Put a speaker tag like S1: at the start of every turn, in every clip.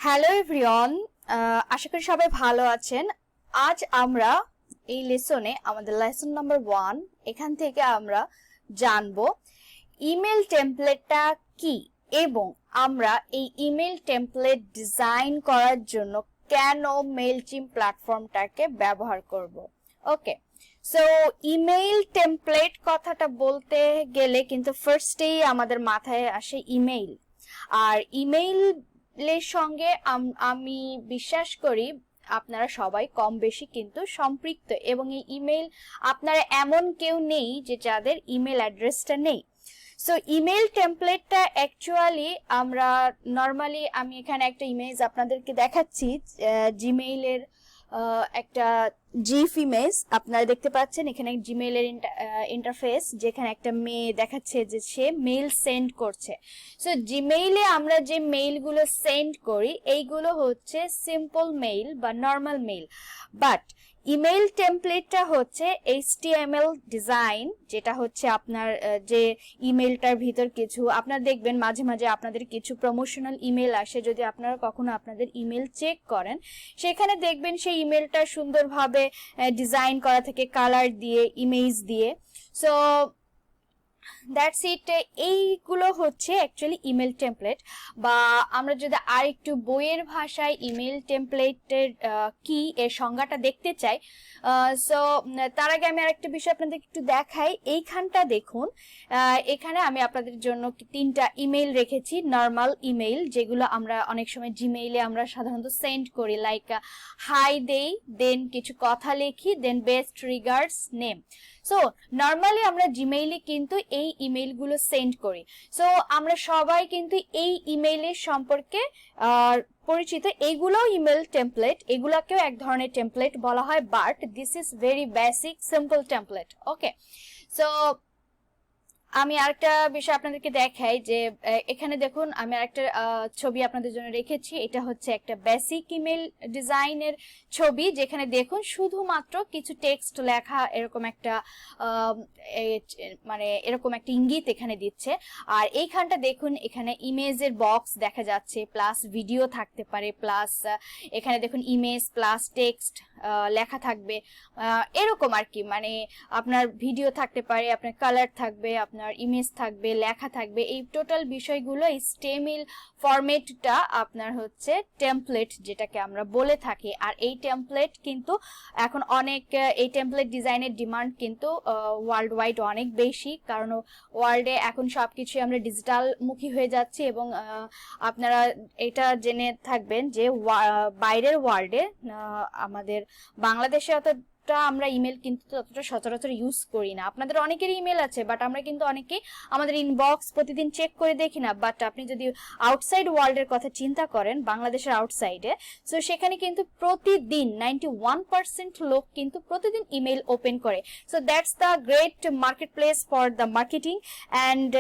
S1: Hello everyone, আশা করি সবাই ভালো আছেন। আজ আমরা এই লেসনে আমাদের লেসন নাম্বার 1 এখান থেকে আমরা জানবো ইমেল টেমপ্লেটটা কি এবং আমরা এই ইমেল টেমপ্লেট ডিজাইন করার জন্য কেন মেইলচিম্প প্ল্যাটফর্মটাকে ব্যবহার করব। ওকে, সো ইমেল টেমপ্লেট কথাটা বলতে গেলে কিন্তু ফার্স্টেই আমাদের মাথায় আসে ইমেইল। আর ইমেইলের সঙ্গে আমি বিশ্বাস করি আপনারা সবাই কম বেশি কিন্তু সম্পৃক্ত, এবং এই ইমেইল আপনারা এমন কেউ নেই যে যাদের ইমেল অ্যাড্রেসটা নেই। সো ইমেল টেমপ্লেটটা অ্যাকচুয়ালি আমরা নর্মালি, আমি এখানে একটা ইমেজ আপনাদেরকে দেখাচ্ছি জিমেইলের একটা জিফ ইমেজ আপনারা দেখতে পাচ্ছেন। এখানে জিমেইলের ইন্টারফেস, যেখানে একটা মেয়ে দেখাচ্ছে যে সে মেইল সেন্ড করছে। সো জিমেইলে আমরা যে মেইলগুলো সেন্ড করি এইগুলো হচ্ছে সিম্পল মেইল বা নর্মাল মেইল, বাট ইমেল টেমপ্লেটটা হচ্ছে HTML ডিজাইন, যেটা হচ্ছে আপনার যে ইমেলটার ভিতর কিছু আপনারা দেখবেন মাঝে মাঝে আপনাদের কিছু প্রমোশনাল ইমেল আসে। যদি আপনারা কখনো আপনাদের ইমেল চেক করেন, সেখানে দেখবেন সেই ইমেলটা সুন্দরভাবে ডিজাইন করা থাকে কালার দিয়ে, ইমেজ দিয়ে। So that's it. এইগুলো হচ্ছে অ্যাকচুয়ালি ইমেল টেমপ্লেট, বা আমরা যদি আর একটু বইয়ের ভাষায় ইমেল টেমপ্লেটের কি এর সংজ্ঞাটা দেখতে চাই, সো তার আগে আমি আরেকটা বিষয় আপনাদের একটু দেখাই। এইখানটা দেখুন, এখানে আমি আপনাদের জন্য 3টা ইমেল রেখেছি, নর্মাল ইমেল, যেগুলো আমরা অনেক সময় জিমেইলে আমরা সাধারণত সেন্ড করি, লাইক হাই দেই, দেন কিছু কথা লিখি, then best regards, name. So normally আমরা জিমেইলে কিন্তু এই ইমেইলগুলো সেন্ড করি। সো আমরা সবাই কিন্তু এই ইমেইলের সম্পর্কে পরিচিত। এইগুলোও ইমেল টেমপ্লেট, এগুলাকেও এক ধরনের টেমপ্লেট বলা হয়, but this is very basic simple template. Okay, so আমি আরেকটা বিষয় আপনাদেরকে দেখাই যে এখানে দেখুন আমি আরেকটা ছবি আপনাদের জন্য রেখেছি। এটা হচ্ছে একটা বেসিক ইমেল ডিজাইনের ছবি, যেখানে দেখুন শুধুমাত্র কিছু টেক্সট লেখা, এরকম একটা মানে এরকম একটা ইঙ্গিত এখানে দিচ্ছে। আর এইখানটা দেখুন, এখানে ইমেজের বক্স দেখা যাচ্ছে, প্লাস ভিডিও থাকতে পারে, প্লাস এখানে দেখুন ইমেজ প্লাস টেক্সট লেখা থাকবে, এরকম আর কি। মানে আপনার ভিডিও থাকতে পারে, আপনার কালার থাকবে, আপনার ইমেজ থাকবে, লেখা থাকবে। এই টোটাল বিষয়গুলো HTML ফরম্যাটটা আপনার হচ্ছে টেমপ্লেট, যেটাকে আমরা বলে থাকি। আর এই টেমপ্লেট কিন্তু এখন অনেক, এই টেমপ্লেট ডিজাইনের ডিমান্ড কিন্তু ওয়ার্ল্ড ওয়াইড অনেক বেশি, কারণ ওয়ার্ল্ডে এখন সবকিছু আমরা ডিজিটাল মুখী হয়ে যাচ্ছি। এবং আপনারা এটা জেনে থাকবেন যে বাইরের ওয়ার্ল্ডে আমাদের বাংলাদেশে আমরা ইমেল কিন্তু ততটা সচরাচর ইউজ করি না। আপনাদের অনেকেরই ইমেল আছে, বাট আমরা কিন্তু অনেকেই আমাদের ইনবক্স প্রতিদিন চেক করে দেখি না। বাট আপনি যদি আউটসাইড ওয়ার্ল্ডের কথা চিন্তা করেন, বাংলাদেশের আউটসাইডে, সো সেখানে কিন্তু প্রতিদিন 91% লোক কিন্তু প্রতিদিন ইমেল ওপেন করে। So that's the great market place for the marketing, and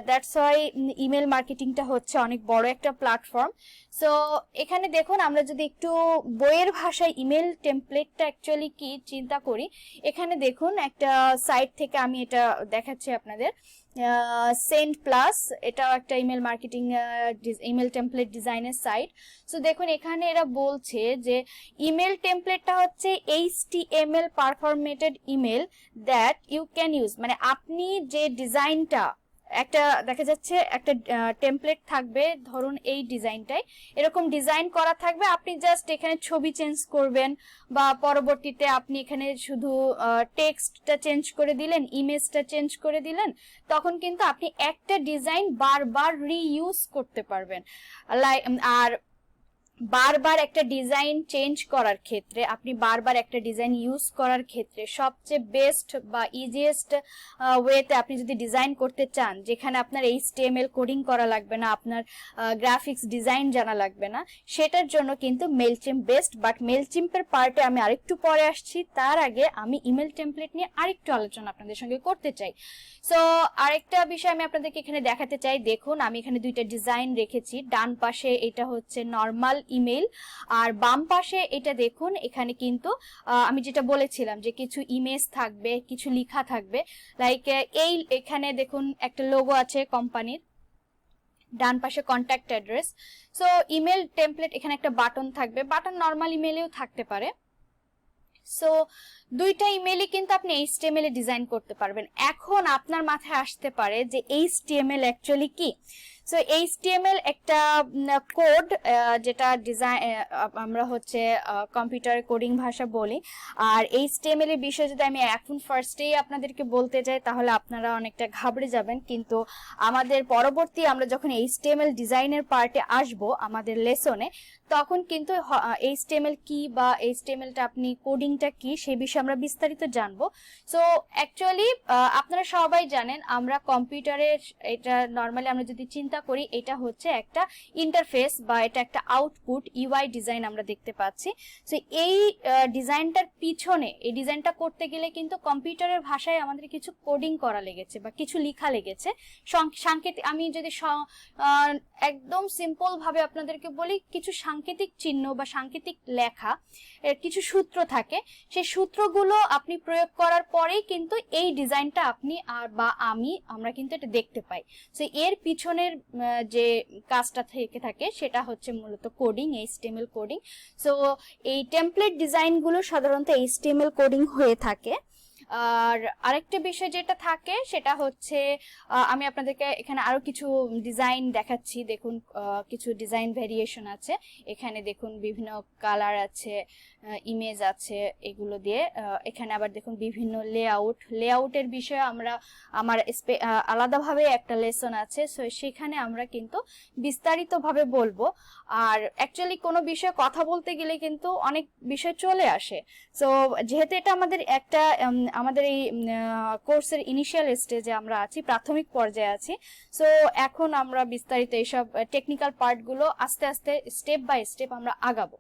S1: that's why email মার্কেটিংটা হচ্ছে অনেক বড় একটা প্ল্যাটফর্ম। সো এখানে দেখুন, আমরা যদি একটু বইয়ের ভাষায় ইমেল টেমপ্লেটটা অ্যাকচুয়ালি কি চিন্তা করি, এখানে দেখুন একটা সাইট থেকে আমি এটা দেখাচ্ছি আপনাদের, সেন্ড প্লাস, এটাও একটা ইমেল মার্কেটিং ইমেল টেমপ্লেট ডিজাইনের সাইট। সো দেখুন এখানে এরা বলছে যে ইমেল টেমপ্লেটটা হচ্ছে HTML preformatted email that you can use, মানে আপনি যে ডিজাইনটা, একটা দেখা যাচ্ছে একটা টেমপ্লেট থাকবে, ধরুন এই ডিজাইনটাই এরকম ডিজাইন করা থাকবে, আপনি জাস্ট এখানে ছবি চেঞ্জ করবেন, বা পরবর্তীতে আপনি এখানে শুধু টেক্সটটা চেঞ্জ করে দিলেন, ইমেজটা চেঞ্জ করে দিলেন, তখন কিন্তু আপনি একটা ডিজাইন বারবার রিইউজ করতে পারবেন। আর বারবার একটা ডিজাইন চেঞ্জ করার ক্ষেত্রে, আপনি বারবার একটা ডিজাইন ইউজ করার ক্ষেত্রে সবচেয়ে বেস্ট বা ইজিয়েস্ট ওয়েতে আপনি যদি ডিজাইন করতে চান, যেখানে আপনার HTML কোডিং করা লাগবে না, আপনার গ্রাফিক্স ডিজাইন জানা লাগবে না, সেটার জন্য কিন্তু মেইলচিম্প বেস্ট। বাট মেইলচিম্পের পার্টে আমি আরেকটু পরে আসছি, তার আগে আমি ইমেল টেমপ্লেট নিয়ে আরেকটু আলোচনা আপনাদের সঙ্গে করতে চাই। সো আরেকটা বিষয় আমি আপনাদেরকে এখানে দেখাতে চাই। দেখুন আমি এখানে 2টা ডিজাইন রেখেছি, ডান পাশে এটা হচ্ছে নর্মাল ইমেল, আর বাম পাশে এটা দেখুন, এখানে কিন্তু আমি যেটা বলেছিলাম যে কিছু ইমেজ থাকবে, কিছু লেখা থাকবে, লাইক এই এখানে দেখুন একটা লোগো আছে কোম্পানির, ডান পাশে contact address. So email template, এখানে একটা বাটন থাকবে, বাটন নর্মাল ইমেলেও থাকতে পারে। সো দুইটা ইমেলই কিন্তু আপনি এইচটিএমএল এ ডিজাইন করতে পারবেন। এখন আপনার মাথায় আসতে পারে যে এইচটিএমএল অ্যাকচুয়ালি কি। সো এইচটিএমএল একটা কোড, যেটা ডিজাইন আমরা হচ্ছে কম্পিউটার কোডিং ভাষা বলি। আর এইচটিএমএল এর বিষয়ে যদি আমি এখন ফার্স্টেই আপনাদেরকে বলতে যাই তাহলে আপনারা অনেকটা ঘাবড়ে যাবেন, কিন্তু আমাদের পরবর্তী আমরা যখন এইচটিএমএল ডিজাইনের পার্টে আসব আমাদের লেসনে, তখন কিন্তু এইচটিএমএল কি বা এইচটিএমএলটা আপনি কোডিংটা কি সেই বিষয়ে আমরা বিস্তারিত জানবো। সো অ্যাকচুয়ালি আপনারা সবাই জানেন আমরা কম্পিউটারের, এটা নর্মালি আমরা যদি চিন্তা করি এটা হচ্ছে একটা ইন্টারফেস বা এটা একটা আউটপুট ইউআই ডিজাইন আমরা দেখতে পাচ্ছি। সো এই ডিজাইনটার পিছনে, এই ডিজাইনটা করতে গেলে কিন্তু কম্পিউটারের ভাষায় আমাদের কিছু কোডিং করা লেগেছে বা কিছু লেখা লেগেছে। সাংকেতিক, আমি যদি একদম সিম্পল ভাবে আপনাদেরকে বলি, কিছু সাংকেতিক চিহ্ন বা সাংকেতিক লেখা, কিছু সূত্র থাকে, সেই সূত্রগুলো আপনি প্রয়োগ করার পরেই কিন্তু এই ডিজাইনটা আপনি আর বা আমরা কিন্তু এটা দেখতে পাই। সো এর পিছনের যে কাজটা থেকে থাকে সেটা হচ্ছে মূলত কোডিং, এইচটিএমএল কোডিং। সো এই টেমপ্লেট ডিজাইনগুলো সাধারণত এইচটিএমএল কোডিং হয়ে থাকে। আর আরেকটা বিষয় যেটা থাকে সেটা হচ্ছে, আমি আপনাদেরকে এখানে আরো কিছু ডিজাইন দেখাচ্ছি। দেখুন কিছু ডিজাইন ভেরিয়েশন আছে এখানে, দেখুন বিভিন্ন কালার আছে, ইমেজ আছে, এগুলো দিয়ে এখানে আবার দেখুন বিভিন্ন লেআউটের বিষয়ে আমার আলাদাভাবে একটা লেসন আছে। সো সেখানে আমরা কিন্তু বিস্তারিতভাবে বলবো। আর অ্যাকচুয়ালি কোনো বিষয়ে কথা বলতে গেলে কিন্তু অনেক বিষয় চলে আসে। সো যেহেতু এটা আমাদের এই কোর্সের ইনিশিয়াল স্টেজে আমরা আছি, প্রাথমিক পর্যায়ে আছি, সো এখন আমরা বিস্তারিত এইসব টেকনিক্যাল পার্টগুলো আস্তে আস্তে স্টেপ বাই স্টেপ আমরা আগাবো।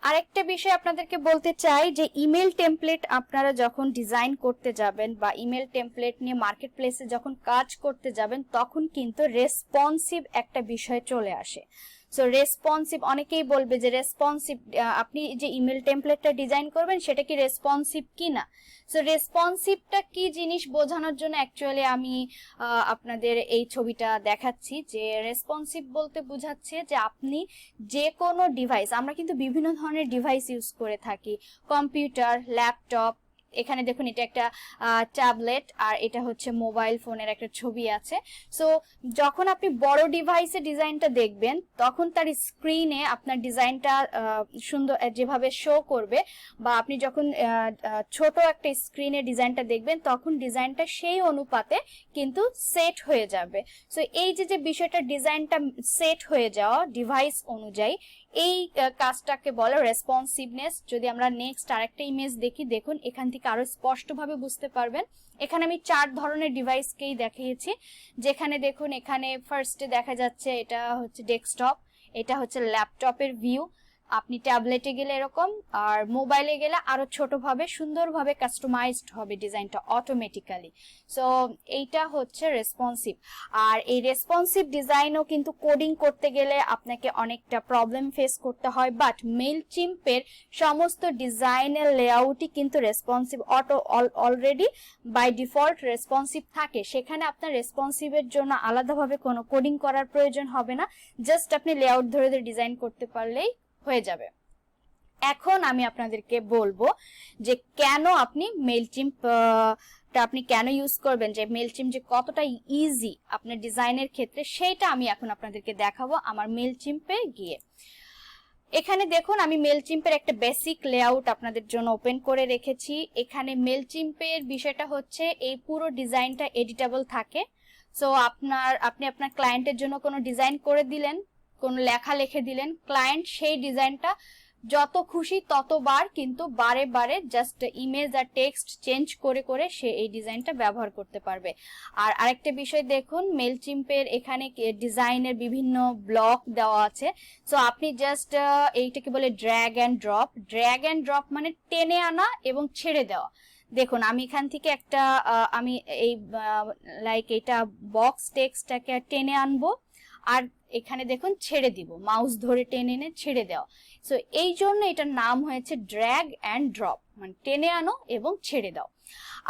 S1: আরেকটা বিষয় আপনাদেরকে বলতে চাই যে ইমেল টেমপ্লেট আপনারা যখন ডিজাইন করতে যাবেন বা ইমেল টেমপ্লেট নিয়ে মার্কেট প্লেসে যখন কাজ করতে যাবেন, তখন কিন্তু রেসপন্সিভ একটা বিষয় চলে আসে। সো রেসপন্সিভ, অনেকেই বলবে যে রেসপন্সিভ, আপনি যে ইমেল টেমপ্লেটটা ডিজাইন করবেন সেটা কি রেসপন্সিভ কি না। সো রেসপন্সিভটা কি জিনিস বোঝানোর জন্য অ্যাকচুয়ালি আমি আপনাদের এই ছবিটা দেখাচ্ছি। যে রেসপন্সিভ বলতে বোঝাচ্ছে যে আপনি যে কোনো ডিভাইস, আমরা কিন্তু বিভিন্ন ধরনের ডিভাইস ইউজ করে থাকি, কম্পিউটার, ল্যাপটপ, এখানে দেখুন এটা একটা ট্যাবলেট, আর এটা হচ্ছে মোবাইল ফোনের একটা ছবি আছে। সো যখন আপনি বড় ডিভাইসে ডিজাইনটা দেখবেন তখন তার স্ক্রিনে আপনার ডিজাইনটা সুন্দর যেভাবে শো করবে, বা আপনি যখন ছোট একটা স্ক্রিনে ডিজাইনটা দেখবেন তখন ডিজাইনটা সেই অনুপাতে কিন্তু সেট হয়ে যাবে। সো এই যে বিষয়টা ডিজাইনটা সেট হয়ে যাওয়া ডিভাইস অনুযায়ী, এই কাজটাকে বলে রেসপন্সিভনেস। যদি আমরা নেক্সট আরেকটা ইমেজ দেখি, দেখুন এখান থেকে আরো স্পষ্টভাবে বুঝতে পারবেন। এখানে আমি 4 ধরনের ডিভাইসকেই দেখিয়েছি, যেখানে দেখুন এখানে ফার্স্টে দেখা যাচ্ছে এটা হচ্ছে ডেস্কটপ, এটা হচ্ছে ল্যাপটপের ভিউ, আপনি ট্যাবলেটে গেলে এরকম, আর মোবাইলে গেলে আরো ছোটভাবে সুন্দরভাবে কাস্টমাইজড হবে ডিজাইনটা অটোমেটিক্যালি। সো এইটা হচ্ছে রেসপন্সিভ। আর এই রেসপন্সিভ ডিজাইনও কিন্তু কোডিং করতে গেলে আপনাকে অনেকটা প্রবলেম ফেস করতে হয়, বাট মেইলচিম্পের সমস্ত ডিজাইনের লেআউটই কিন্তু responsive, already by default responsive থাকে। সেখানে আপনার রেসপন্সিভের জন্য আলাদাভাবে কোনো কোডিং করার প্রয়োজন হবে না, জাস্ট আপনি লেআউট ধরে ধরে ডিজাইন করতে পারলেই হয়ে যাবে। এখন আমি আপনাদেরকে বলবো যে কেন আপনি মেইলচিম্প আপনি কেন ইউজ করবেন, যে মেইলচিম্প যে কতটা ইজি আপনার ডিজাইনের ক্ষেত্রে, সেটা আমি এখন আপনাদেরকে দেখাবো আমার মেইলচিম্পে গিয়ে। এখানে দেখুন আমি মেইলচিম্পের একটা বেসিক লেআউট আপনাদের জন্য ওপেন করে রেখেছি। এখানে মেইলচিম্পের বিষয়টা হচ্ছে এই পুরো ডিজাইনটা এডিটেবল থাকে। সো আপনি আপনার ক্লায়েন্টের জন্য কোনো ডিজাইন করে দিলেন, কোনো লেখা লিখে দিলেন, ক্লায়েন্ট সেই ডিজাইনটা যত খুশি ততবার কিন্তু বারে বারে জাস্ট ইমেজ আর টেক্সট চেঞ্জ করে করে সে এই ডিজাইনটা ব্যবহার করতে পারবে। আর আরেকটা বিষয় দেখুন, মেইলচিম্পের এখানে ডিজাইনের বিভিন্ন ব্লক দেওয়া আছে। সো আপনি জাস্ট এইটাকে বলে ড্র্যাগ অ্যান্ড ড্রপ মানে টেনে আনা এবং ছেড়ে দেওয়া। দেখুন আমি এখান থেকে একটা এই লাইক এটা বক্স টেক্সটটাকে টেনে আনবো, আর এখানে দেখুন ছেড়ে দিব, মাউস ধরে টেনে এনে ছেড়ে দেওয়া। সো এই জন্য এটার নাম হয়েছে ড্র্যাগ অ্যান্ড ড্রপ, মানে টেনে আনো এবং ছেড়ে দাও।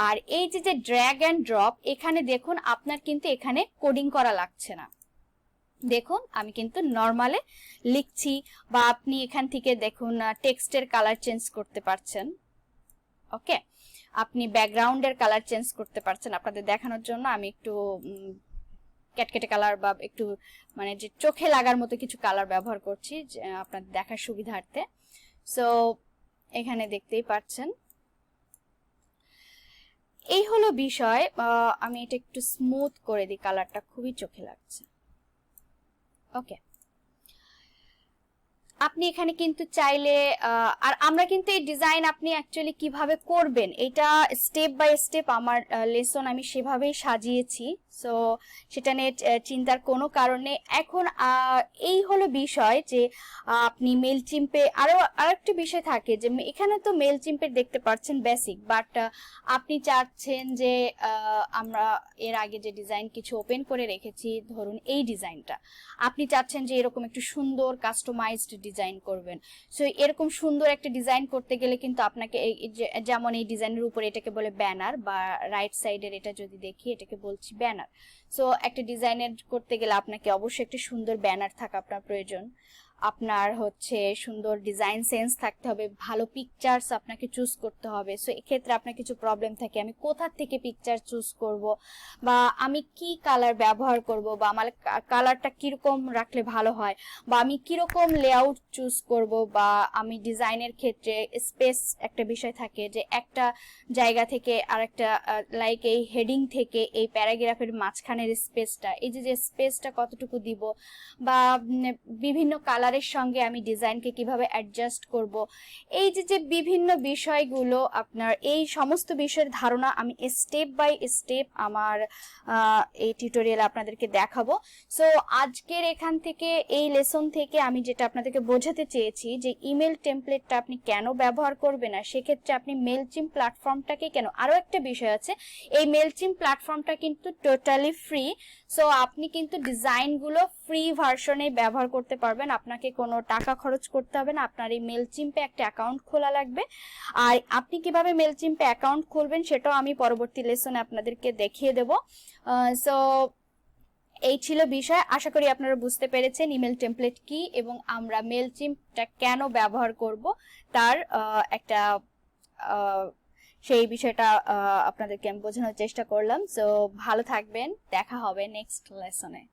S1: আর এই যে ড্র্যাগ অ্যান্ড ড্রপ, এখানে দেখুন আপনার কিন্তু এখানে কোডিং করা লাগছে না। দেখুন আমি কিন্তু নরমালে লিখছি, বা আপনি এখান থেকে দেখুন টেক্সটের কালার চেঞ্জ করতে পারছেন। ওকে, আপনি ব্যাকগ্রাউন্ডের কালার চেঞ্জ করতে পারছেন। আপনাদের দেখানোর জন্য আমি একটু ক্যাটকেটে কালার বা একটু মানে যে চোখে লাগার মতো কিছু কালার ব্যবহার করছি আপনাদের দেখার সুবিধার্থে। সো এখানে দেখতেই পাচ্ছেন, এই হলো বিষয়। আমি এটা একটু স্মুথ করে দিই, কালারটা খুবই চোখে লাগছে। ওকে, আপনি এখানে কিন্তু চাইলে আর আমরা কিন্তু এই ডিজাইন আপনি অ্যাকচুয়ালি কিভাবে করবেন এটা স্টেপ বাই স্টেপ আমার লেসন আমি সেভাবেই সাজিয়েছি। সো সেটা নিয়ে চিন্তার কোনো কারণে। এখন এই হলো বিষয় যে আপনি মেইলচিম্পে আরেকটা বিষয় থাকে যে এখানে তো মেইলচিম্পের দেখতে পাচ্ছেন বেসিক, বাট আপনি চাচ্ছেন যে আমরা এর আগে যে ডিজাইন কিছু ওপেন করে রেখেছি, ধরুন এই ডিজাইনটা আপনি চাচ্ছেন যে এরকম একটু সুন্দর কাস্টমাইজড ডিজাইন করবেন। সো এরকম সুন্দর একটা ডিজাইন করতে গেলে কিন্তু আপনাকে যেমন এই ডিজাইনের উপরে এটাকে বলে ব্যানার, বা রাইট সাইডের এটা যদি দেখি এটাকে বলছি ব্যানার। সো একটা ডিজাইনের করতে গেলে আপনাকে অবশ্যই একটা সুন্দর ব্যানার থাকা আপনার প্রয়োজন। আপনার হচ্ছে সুন্দর ডিজাইন সেন্স থাকতে হবে, ভালো পিকচার্স আপনাকে চুজ করতে হবে। সো এক্ষেত্রে আপনার কিছু প্রবলেম থাকে, আমি কোথা থেকে পিকচার চুজ করব, বা আমি কি কালার ব্যবহার করব, বা আমার কালারটা কিরকম রাখলে ভালো হয়, বা আমি কিরকম লেআউট চুজ করব, বা আমি ডিজাইনের ক্ষেত্রে স্পেস একটা বিষয় থাকে যে একটা জায়গা থেকে আরেকটা লাইক এই হেডিং থেকে এই প্যারাগ্রাফের মাঝখানের স্পেসটা, এই যে স্পেসটা কতটুকু দিব, বা বিভিন্ন কালারের সঙ্গে আমি ডিজাইনকে কিভাবে অ্যাডজাস্ট করব, এই যে বিভিন্ন বিষয়গুলো আপনার এই সমস্ত বিষয়ের ধারণা আমি স্টেপ বাই স্টেপ আমার এই টিউটোরিয়ালে আপনাদেরকে দেখাবো। সো আজকের এখান থেকে এই লেসন থেকে আমি যেটা আপনাদেরকে বোঝাতে চেয়েছি যে ইমেল টেমপ্লেটটা আপনি কেন ব্যবহার করবেন না, সেক্ষেত্রে আপনি মেইলচিম্প প্ল্যাটফর্মটাকে কেন, আরো একটা বিষয় আছে, এই মেইলচিম্প প্ল্যাটফর্মটা কিন্তু টোটালি ফ্রি। সো আপনি কিন্তু ডিজাইনগুলো ফ্রি ভার্সনে ব্যবহার করতে পারবেন, আপনাকে কোনো টাকা খরচ করতে হবে না। আপনার এই মেইলচিম্পে একটা অ্যাকাউন্ট খোলা লাগবে, আর আপনি কিভাবে মেইলচিম্পে অ্যাকাউন্ট খুলবেন সেটাও আমি পরবর্তী লেসনে আপনাদেরকে দেখিয়ে দেব। সো এই ছিল বিষয়। আশা করি আপনারা বুঝতে পেরেছেন ইমেল টেমপ্লেট কি এবং আমরা মেইলচিম্পটা কেন ব্যবহার করব তার একটা সেই বিষয়টা আপনাদেরকে আমি বোঝানোর চেষ্টা করলাম। সো ভালো থাকবেন, দেখা হবে নেক্সট লেসনে।